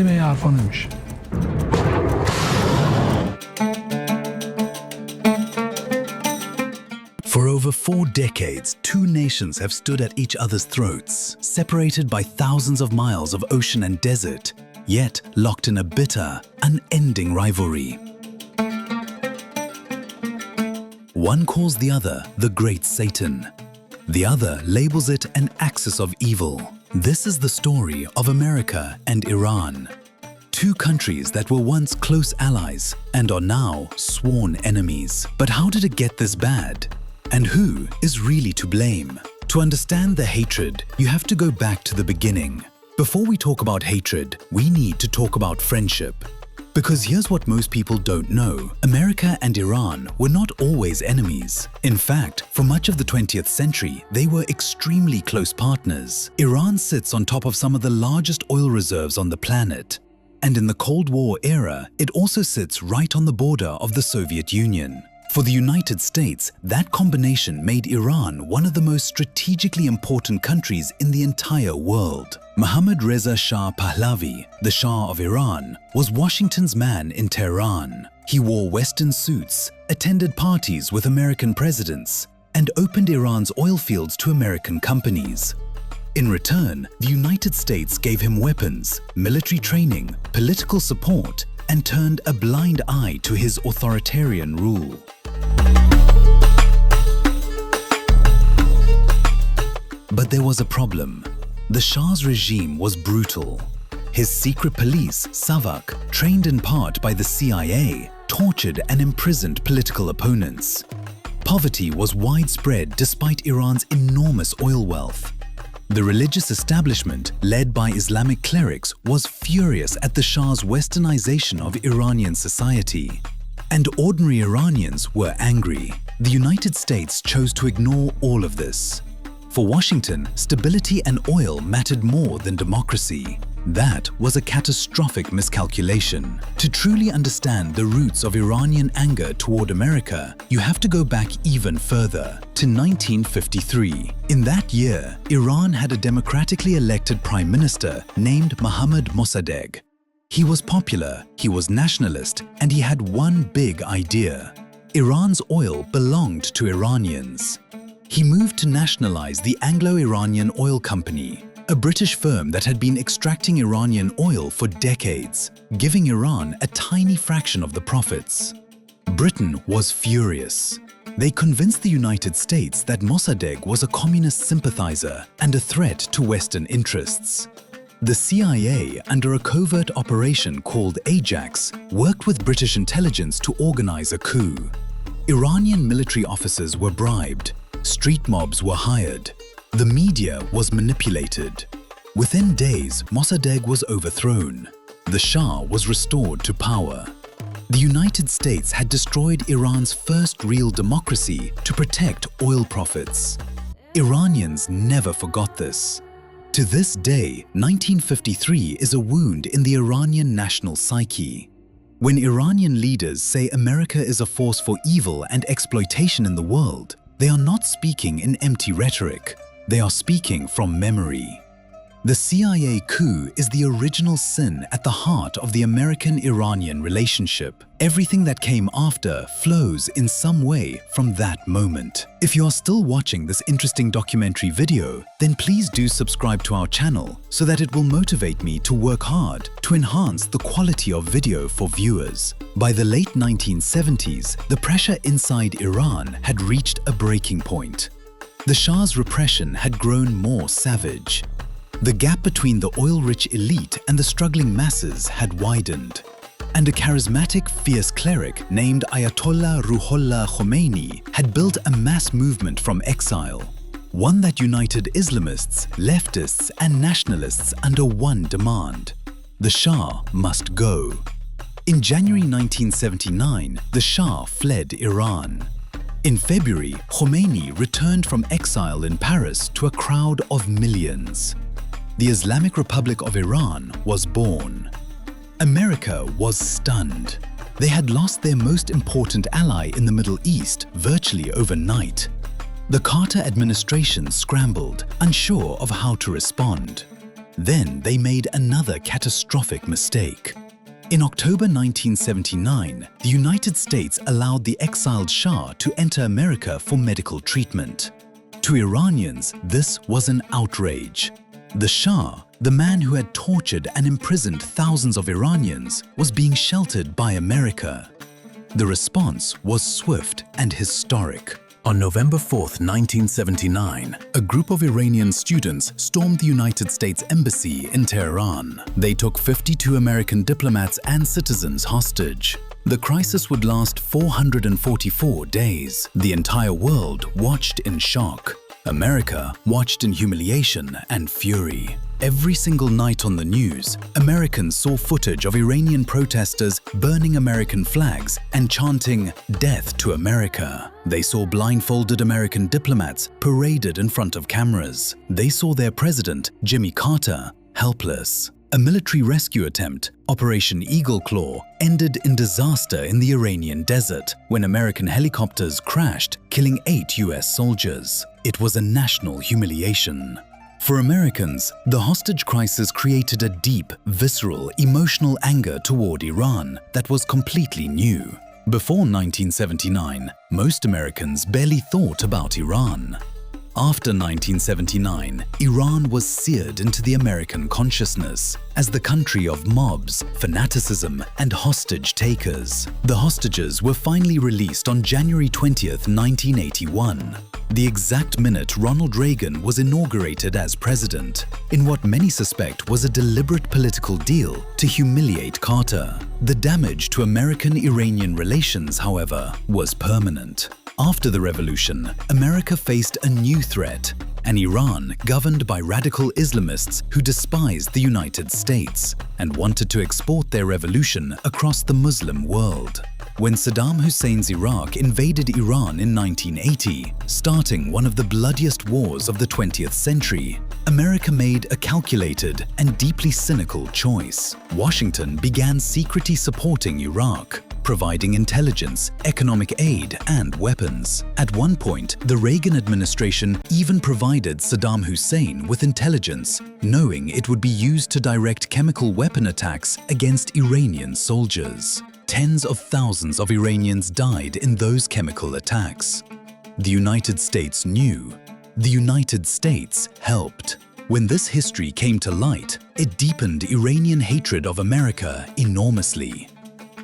به حرفا نمیشه. For over 4 decades, two nations have stood at each other's throats, separated by thousands of miles of ocean and desert, yet locked in a bitter, unending rivalry. One calls the other the Great Satan. The other labels it an axis of evil. This is the story of America and Iran. Two countries that were once close allies and are now sworn enemies. But how did it get this bad? And who is really to blame? To understand the hatred, you have to go back to the beginning. Before we talk about hatred, we need to talk about friendship. Because here's what most people don't know. America and Iran were not always enemies. In fact, for much of the 20th century, they were extremely close partners. Iran sits on top of some of the largest oil reserves on the planet. And in the Cold War era, it also sits right on the border of the Soviet Union. For the United States, that combination made Iran one of the most strategically important countries in the entire world. Mohammad Reza Shah Pahlavi, the Shah of Iran, was Washington's man in Tehran. He wore Western suits, attended parties with American presidents, and opened Iran's oil fields to American companies. In return, the United States gave him weapons, military training, political support, and turned a blind eye to his authoritarian rule. But there was a problem. The Shah's regime was brutal. His secret police, Savak, trained in part by the CIA, tortured and imprisoned political opponents. Poverty was widespread despite Iran's enormous oil wealth. The religious establishment, led by Islamic clerics, was furious at the Shah's westernization of Iranian society. And ordinary Iranians were angry. The United States chose to ignore all of this. For Washington, stability and oil mattered more than democracy. That was a catastrophic miscalculation. To truly understand the roots of Iranian anger toward America, you have to go back even further, to 1953. In that year, Iran had a democratically elected prime minister named Mohammad Mossadegh. He was popular, he was nationalist, and he had one big idea. Iran's oil belonged to Iranians. He moved to nationalize the Anglo-Iranian Oil Company, a British firm that had been extracting Iranian oil for decades, giving Iran a tiny fraction of the profits. Britain was furious. They convinced the United States that Mossadegh was a communist sympathizer and a threat to Western interests. The CIA, under a covert operation called Ajax, worked with British intelligence to organize a coup. Iranian military officers were bribed. Street mobs were hired. The media was manipulated. Within days, Mossadegh was overthrown. The Shah was restored to power. The United States had destroyed Iran's first real democracy to protect oil profits. Iranians never forgot this. To this day, 1953 is a wound in the Iranian national psyche. When Iranian leaders say America is a force for evil and exploitation in the world, they are not speaking in empty rhetoric. They are speaking from memory. The CIA coup is the original sin at the heart of the American-Iranian relationship. Everything that came after flows in some way from that moment. If you are still watching this interesting documentary video, then please do subscribe to our channel so that it will motivate me to work hard to enhance the quality of video for viewers. By the late 1970s, the pressure inside Iran had reached a breaking point. The Shah's repression had grown more savage. The gap between the oil-rich elite and the struggling masses had widened. And a charismatic, fierce cleric named Ayatollah Ruhollah Khomeini had built a mass movement from exile, one that united Islamists, leftists, and nationalists under one demand: the Shah must go. In January 1979, the Shah fled Iran. In February, Khomeini returned from exile in Paris to a crowd of millions. The Islamic Republic of Iran was born. America was stunned. They had lost their most important ally in the Middle East virtually overnight. The Carter administration scrambled, unsure of how to respond. Then they made another catastrophic mistake. In October 1979, the United States allowed the exiled Shah to enter America for medical treatment. To Iranians, this was an outrage. The Shah, the man who had tortured and imprisoned thousands of Iranians, was being sheltered by America. The response was swift and historic. On November 4, 1979, a group of Iranian students stormed the United States Embassy in Tehran. They took 52 American diplomats and citizens hostage. The crisis would last 444 days. The entire world watched in shock. America watched in humiliation and fury. Every single night on the news, Americans saw footage of Iranian protesters burning American flags and chanting, "Death to America." They saw blindfolded American diplomats paraded in front of cameras. They saw their president, Jimmy Carter, helpless. A military rescue attempt, Operation Eagle Claw, ended in disaster in the Iranian desert when American helicopters crashed, killing 8 US soldiers. It was a national humiliation. For Americans, the hostage crisis created a deep, visceral, emotional anger toward Iran that was completely new. Before 1979, most Americans barely thought about Iran. After 1979, Iran was seared into the American consciousness as the country of mobs, fanaticism, and hostage takers. The hostages were finally released on January 20, 1981. The exact minute Ronald Reagan was inaugurated as president, in what many suspect was a deliberate political deal to humiliate Carter. The damage to American-Iranian relations, however, was permanent. After the revolution, America faced a new threat, an Iran governed by radical Islamists who despised the United States and wanted to export their revolution across the Muslim world. When Saddam Hussein's Iraq invaded Iran in 1980, starting one of the bloodiest wars of the 20th century, America made a calculated and deeply cynical choice. Washington began secretly supporting Iraq, providing intelligence, economic aid, and weapons. At one point, the Reagan administration even provided Saddam Hussein with intelligence, knowing it would be used to direct chemical weapon attacks against Iranian soldiers. Tens of thousands of Iranians died in those chemical attacks. The United States knew. The United States helped. When this history came to light, it deepened Iranian hatred of America enormously.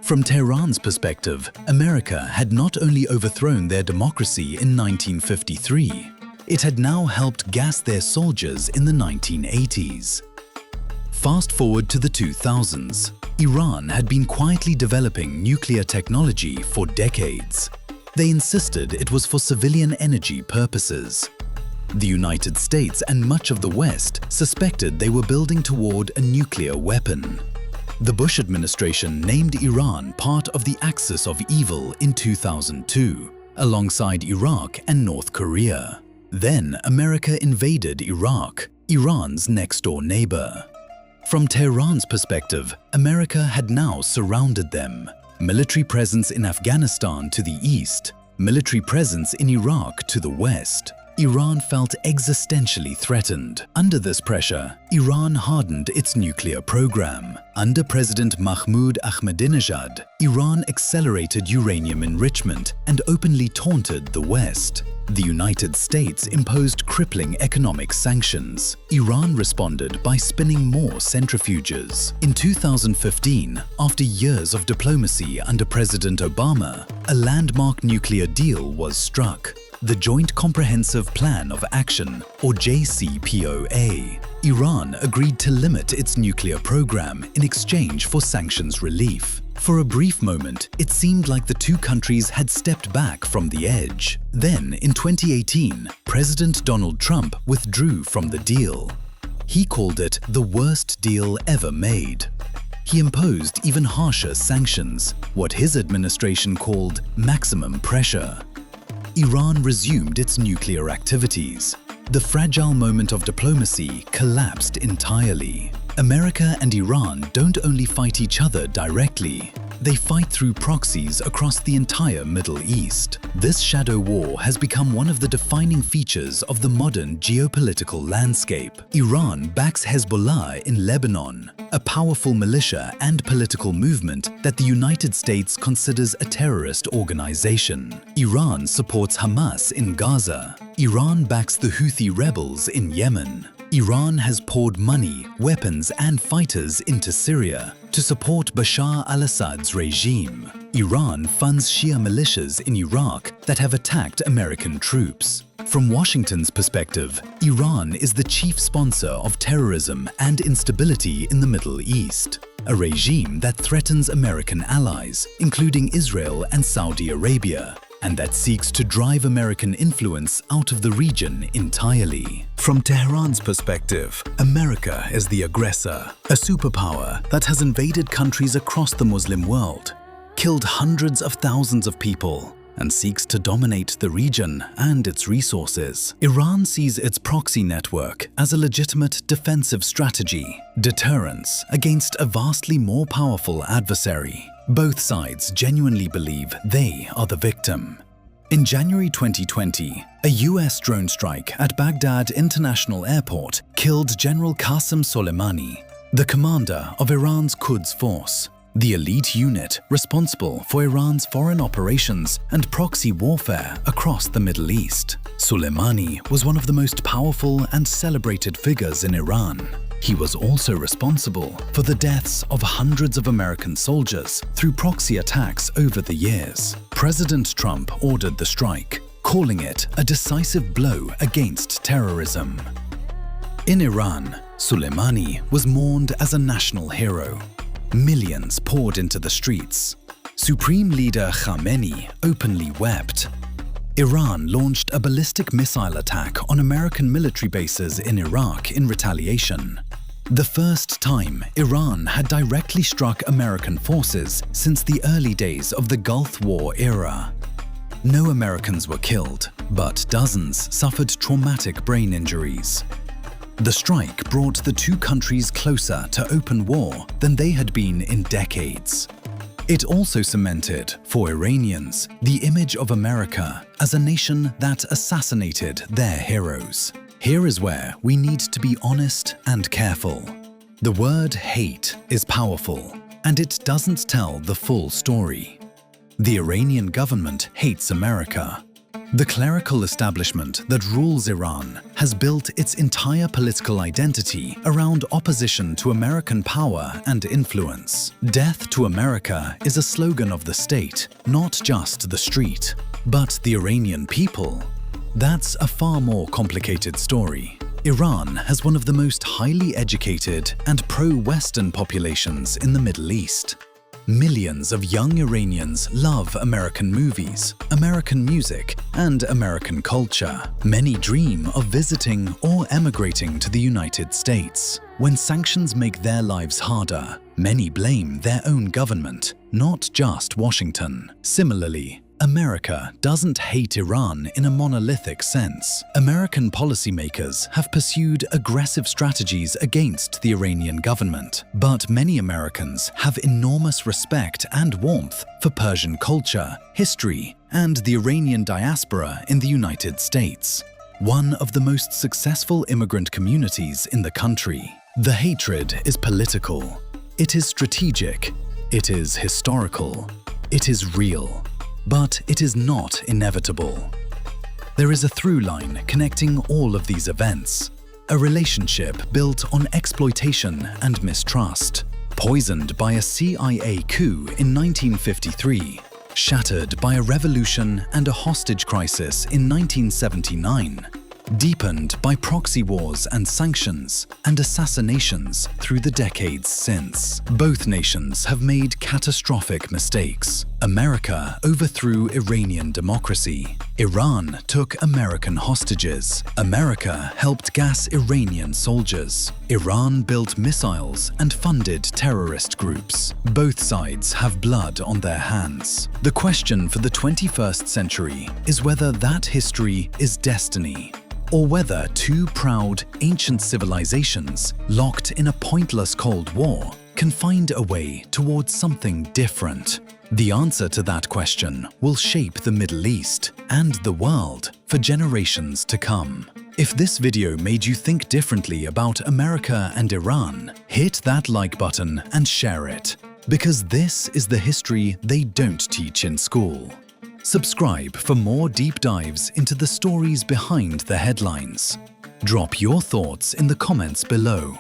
From Tehran's perspective, America had not only overthrown their democracy in 1953, it had now helped gas their soldiers in the 1980s. Fast forward to the 2000s, Iran had been quietly developing nuclear technology for decades. They insisted it was for civilian energy purposes. The United States and much of the West suspected they were building toward a nuclear weapon. The Bush administration named Iran part of the axis of evil in 2002, alongside Iraq and North Korea. Then America invaded Iraq, Iran's next-door neighbor. From Tehran's perspective, America had now surrounded them. Military presence in Afghanistan to the east, military presence in Iraq to the west. Iran felt existentially threatened. Under this pressure, Iran hardened its nuclear program. Under President Mahmoud Ahmadinejad, Iran accelerated uranium enrichment and openly taunted the West. The United States imposed crippling economic sanctions. Iran responded by spinning more centrifuges. In 2015, after years of diplomacy under President Obama, a landmark nuclear deal was struck. The Joint Comprehensive Plan of Action, or JCPOA. Iran agreed to limit its nuclear program in exchange for sanctions relief. For a brief moment, it seemed like the two countries had stepped back from the edge. Then, in 2018, President Donald Trump withdrew from the deal. He called it the worst deal ever made. He imposed even harsher sanctions, what his administration called maximum pressure. Iran resumed its nuclear activities. The fragile moment of diplomacy collapsed entirely. America and Iran don't only fight each other directly, they fight through proxies across the entire Middle East. This shadow war has become one of the defining features of the modern geopolitical landscape. Iran backs Hezbollah in Lebanon, a powerful militia and political movement that the United States considers a terrorist organization. Iran supports Hamas in Gaza. Iran backs the Houthi rebels in Yemen. Iran has poured money, weapons, and fighters into Syria to support Bashar al-Assad's regime. Iran funds Shia militias in Iraq that have attacked American troops. From Washington's perspective, Iran is the chief sponsor of terrorism and instability in the Middle East, a regime that threatens American allies, including Israel and Saudi Arabia, and that seeks to drive American influence out of the region entirely. From Tehran's perspective, America is the aggressor, a superpower that has invaded countries across the Muslim world, killed hundreds of thousands of people, and seeks to dominate the region and its resources. Iran sees its proxy network as a legitimate defensive strategy, deterrence against a vastly more powerful adversary. Both sides genuinely believe they are the victim. In January 2020, a US drone strike at Baghdad International Airport killed General Qasem Soleimani, the commander of Iran's Quds Force, the elite unit responsible for Iran's foreign operations and proxy warfare across the Middle East. Soleimani was one of the most powerful and celebrated figures in Iran. He was also responsible for the deaths of hundreds of American soldiers through proxy attacks over the years. President Trump ordered the strike, calling it a decisive blow against terrorism. In Iran, Soleimani was mourned as a national hero. Millions poured into the streets. Supreme Leader Khamenei openly wept. Iran launched a ballistic missile attack on American military bases in Iraq in retaliation. The first time Iran had directly struck American forces since the early days of the Gulf War era. No Americans were killed, but dozens suffered traumatic brain injuries. The strike brought the two countries closer to open war than they had been in decades. It also cemented, for Iranians, the image of America as a nation that assassinated their heroes. Here is where we need to be honest and careful. The word hate is powerful, and it doesn't tell the full story. The Iranian government hates America. The clerical establishment that rules Iran has built its entire political identity around opposition to American power and influence. Death to America is a slogan of the state, not just the street. But the Iranian people? That's a far more complicated story. Iran has one of the most highly educated and pro-Western populations in the Middle East. Millions of young Iranians love American movies, American music, and American culture. Many dream of visiting or emigrating to the United States. When sanctions make their lives harder, many blame their own government, not just Washington. Similarly, America doesn't hate Iran in a monolithic sense. American policymakers have pursued aggressive strategies against the Iranian government, but many Americans have enormous respect and warmth for Persian culture, history, and the Iranian diaspora in the United States, one of the most successful immigrant communities in the country. The hatred is political, it is strategic, it is historical, it is real. But it is not inevitable. There is a through line connecting all of these events, a relationship built on exploitation and mistrust, poisoned by a CIA coup in 1953, shattered by a revolution and a hostage crisis in 1979, deepened by proxy wars and sanctions and assassinations through the decades since. Both nations have made catastrophic mistakes. America overthrew Iranian democracy. Iran took American hostages. America helped gas Iranian soldiers. Iran built missiles and funded terrorist groups. Both sides have blood on their hands. The question for the 21st century is whether that history is destiny, or whether two proud, ancient civilizations, locked in a pointless Cold War, can find a way towards something different? The answer to that question will shape the Middle East and the world for generations to come. If this video made you think differently about America and Iran, hit that like button and share it, because this is the history they don't teach in school. Subscribe for more deep dives into the stories behind the headlines. Drop your thoughts in the comments below.